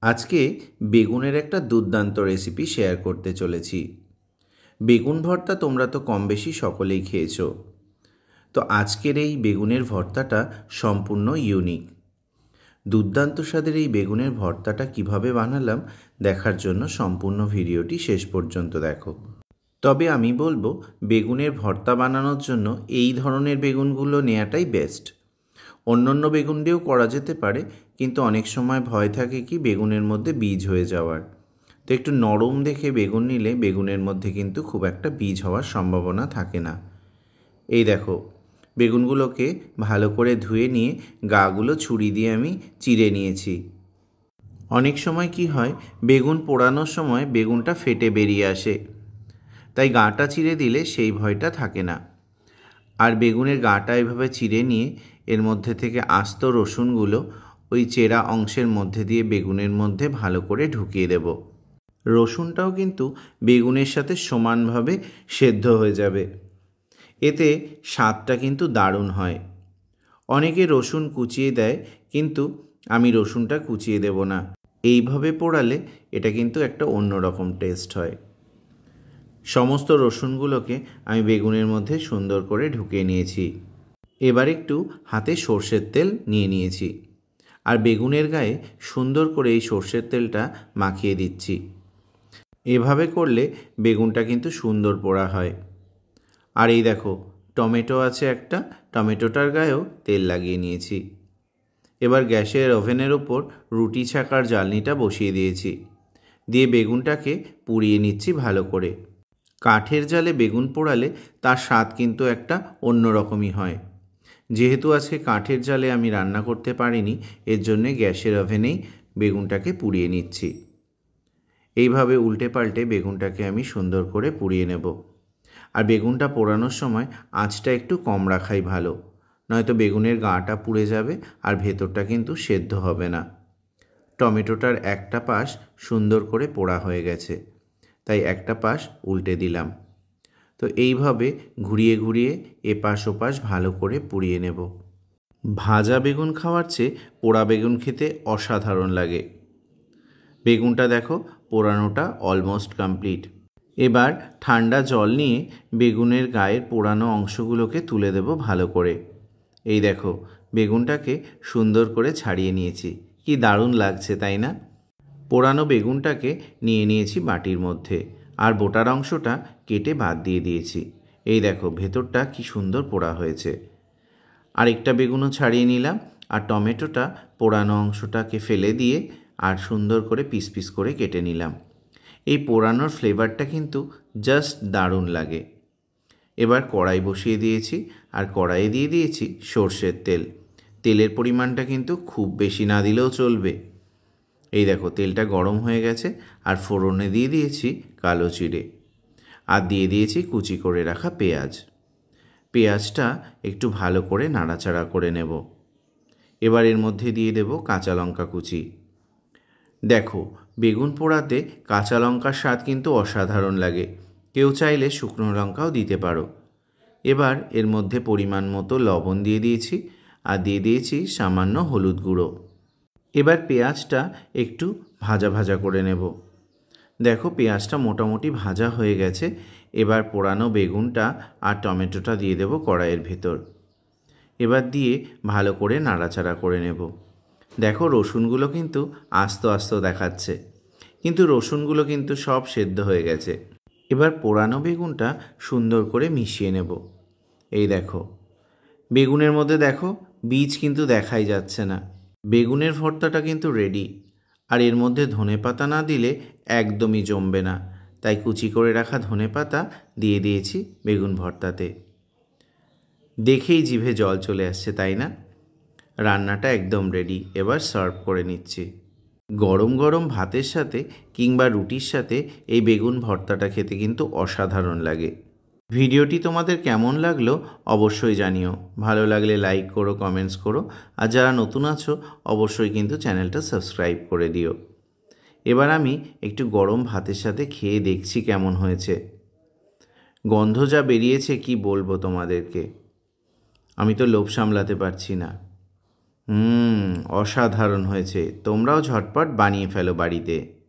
আজকে বেগুনের একটা দুর্দান্ত রেসিপি শেয়ার করতে চলেছি। বেগুন ভর্তা তোমরা তো কম বেশি সকলেই খেয়েছো। তো আজকের এই বেগুনের ভর্তাটা সম্পূর্ণ ইউনিক। দুর্দান্ত স্বাদের এই বেগুনের ভর্তাটা কিভাবে বানালাম দেখার জন্য সম্পূর্ণ ভিডিওটি শেষ পর্যন্ত দেখো। তবে আমি বলবো বেগুনের ভর্তা বানানোর জন্য এই ধরনের বেগুনগুলো নেওয়াটাই বেস্ট। অন্যান্য বেগুন দিয়েও করা যেতে পারে, কিন্তু অনেক সময় ভয় থাকে কি বেগুনের মধ্যে বীজ হয়ে যাওয়ার। তো একটু নরম দেখে বেগুন নিলে বেগুনের মধ্যে কিন্তু খুব একটা বীজ হওয়ার সম্ভাবনা থাকে না। এই দেখো, বেগুনগুলোকে ভালো করে ধুয়ে নিয়ে গাগুলো ছুরি দিয়ে আমি চিড়ে নিয়েছি। অনেক সময় কি হয়, বেগুন পোড়ানোর সময় বেগুনটা ফেটে বেরিয়ে আসে, তাই গাটা চিড়ে দিলে সেই ভয়টা থাকে না। আর বেগুনের গাটা এভাবে চিড়ে নিয়ে এর মধ্যে থেকে আস্ত রসুনগুলো ওই চেরা অংশের মধ্যে দিয়ে বেগুনের মধ্যে ভালো করে ঢুকিয়ে দেব। রসুনটাও কিন্তু বেগুনের সাথে সমানভাবে সেদ্ধ হয়ে যাবে, এতে স্বাদটা কিন্তু দারুণ হয়। অনেকে রসুন কুচিয়ে দেয়, কিন্তু আমি রসুনটা কুচিয়ে দেব না। এইভাবে পোড়ালে এটা কিন্তু একটা অন্যরকম টেস্ট হয়। সমস্ত রসুনগুলোকে আমি বেগুনের মধ্যে সুন্দর করে ঢুকিয়ে নিয়েছি। এবার একটু হাতে সর্ষের তেল নিয়ে নিয়েছি, আর বেগুনের গায়ে সুন্দর করে এই সর্ষের তেলটা মাখিয়ে দিচ্ছি। এভাবে করলে বেগুনটা কিন্তু সুন্দর পোড়া হয়। আর এই দেখো, টমেটো আছে একটা, টমেটোটার গায়েও তেল লাগিয়ে নিয়েছি। এবার গ্যাসের ওভেনের ওপর রুটি ছাকার জ্বালনিটা বসিয়ে দিয়েছি, দিয়ে বেগুনটাকে পুড়িয়ে নিচ্ছি ভালো করে। কাঠের জালে বেগুন পোড়ালে তার স্বাদ কিন্তু একটা অন্যরকমই হয়। যেহেতু আজকে কাঠের জালে আমি রান্না করতে পারিনি, এর জন্যে গ্যাসের ওভেনেই বেগুনটাকে পুড়িয়ে নিচ্ছি। এইভাবে উল্টে পাল্টে বেগুনটাকে আমি সুন্দর করে পুড়িয়ে নেব। আর বেগুনটা পোড়ানোর সময় আঁচটা একটু কম রাখাই ভালো, নয়তো বেগুনের গাটা পুড়ে যাবে আর ভেতরটা কিন্তু সেদ্ধ হবে না। টমেটোটার একটা পাশ সুন্দর করে পোড়া হয়ে গেছে, তাই একটা পাশ উল্টে দিলাম। তো এইভাবে ঘুরিয়ে ঘুরিয়ে এপাশ ওপাশ ভালো করে পুড়িয়ে নেব। ভাজা বেগুন খাওয়ার চেয়ে পোড়া বেগুন খেতে অসাধারণ লাগে। বেগুনটা দেখো, পোড়ানোটা অলমোস্ট কমপ্লিট। এবার ঠান্ডা জল নিয়ে বেগুনের গায়ের পোড়ানো অংশগুলোকে তুলে দেব ভালো করে। এই দেখো, বেগুনটাকে সুন্দর করে ছাড়িয়ে নিয়েছি। কি দারুণ লাগছে তাই না? পোড়ানো বেগুনটাকে নিয়ে নিয়েছি বাটির মধ্যে, আর বোটার অংশটা কেটে বাদ দিয়ে দিয়েছি। এই দেখো, ভেতরটা কি সুন্দর পোড়া হয়েছে। আরেকটা বেগুনও ছাড়িয়ে নিলাম, আর টমেটোটা পোড়ানো অংশটাকে ফেলে দিয়ে আর সুন্দর করে পিস পিস করে কেটে নিলাম। এই পোড়ানোর ফ্লেভারটা কিন্তু জাস্ট দারুণ লাগে। এবার কড়াই বসিয়ে দিয়েছি, আর কড়াইয়ে দিয়ে দিয়েছি সর্ষের তেল। তেলের পরিমাণটা কিন্তু খুব বেশি না দিলেও চলবে। এই দেখো, তেলটা গরম হয়ে গেছে, আর ফোড়নে দিয়ে দিয়েছি কালো জিরে, আর দিয়ে দিয়েছি কুচি করে রাখা পেঁয়াজ। পেঁয়াজটা একটু ভালো করে নাড়াচাড়া করে নেব। এবার এর মধ্যে দিয়ে দেব কাঁচা লঙ্কা কুচি। দেখো, বেগুন পোড়াতে কাঁচা লঙ্কার স্বাদ কিন্তু অসাধারণ লাগে, কেউ চাইলে শুকনো লঙ্কাও দিতে পারো। এবার এর মধ্যে পরিমাণ মতো লবণ দিয়ে দিয়েছি, আর দিয়ে দিয়েছি সামান্য হলুদ গুঁড়ো। এবার পেঁয়াজটা একটু ভাজা ভাজা করে নেব। দেখো, পেঁয়াজটা মোটামুটি ভাজা হয়ে গেছে। এবার পোড়ানো বেগুনটা আর টমেটোটা দিয়ে দেব কড়াইয়ের ভেতর। এবার দিয়ে ভালো করে নাড়াচাড়া করে নেব। দেখো, রসুনগুলো কিন্তু আস্ত আস্ত দেখাচ্ছে, কিন্তু রসুনগুলো কিন্তু সব সেদ্ধ হয়ে গেছে। এবার পোড়ানো বেগুনটা সুন্দর করে মিশিয়ে নেব। এই দেখো, বেগুনের মধ্যে দেখো বীজ কিন্তু দেখাই যাচ্ছে না। বেগুনের ভর্তাটা কিন্তু রেডি। আর এর মধ্যে ধনেপাতা না দিলে একদমই জমবে না, তাই কুচি করে রাখা ধনেপাতা দিয়ে দিয়েছি বেগুন ভর্তাতে। দেখেই জিভে জল চলে আসছে তাই না? রান্নাটা একদম রেডি। এবার সার্ভ করে নিচ্ছি। গরম গরম ভাতের সাথে কিংবা রুটির সাথে এই বেগুন ভর্তাটা খেতে কিন্তু অসাধারণ লাগে। ভিডিওটি তোমাদের কেমন লাগলো অবশ্যই জানিও। ভালো লাগলে লাইক করো, কমেন্টস করো, আর যারা নতুন আছো অবশ্যই কিন্তু চ্যানেলটা সাবস্ক্রাইব করে দিও। এবার আমি একটু গরম ভাতের সাথে খেয়ে দেখছি কেমন হয়েছে। গন্ধ যা বেরিয়েছে কি বলবো তোমাদেরকে, আমি তো লোভ সামলাতে পারছি না। অসাধারণ হয়েছে। তোমরাও ঝটপট বানিয়ে ফেলো বাড়িতে।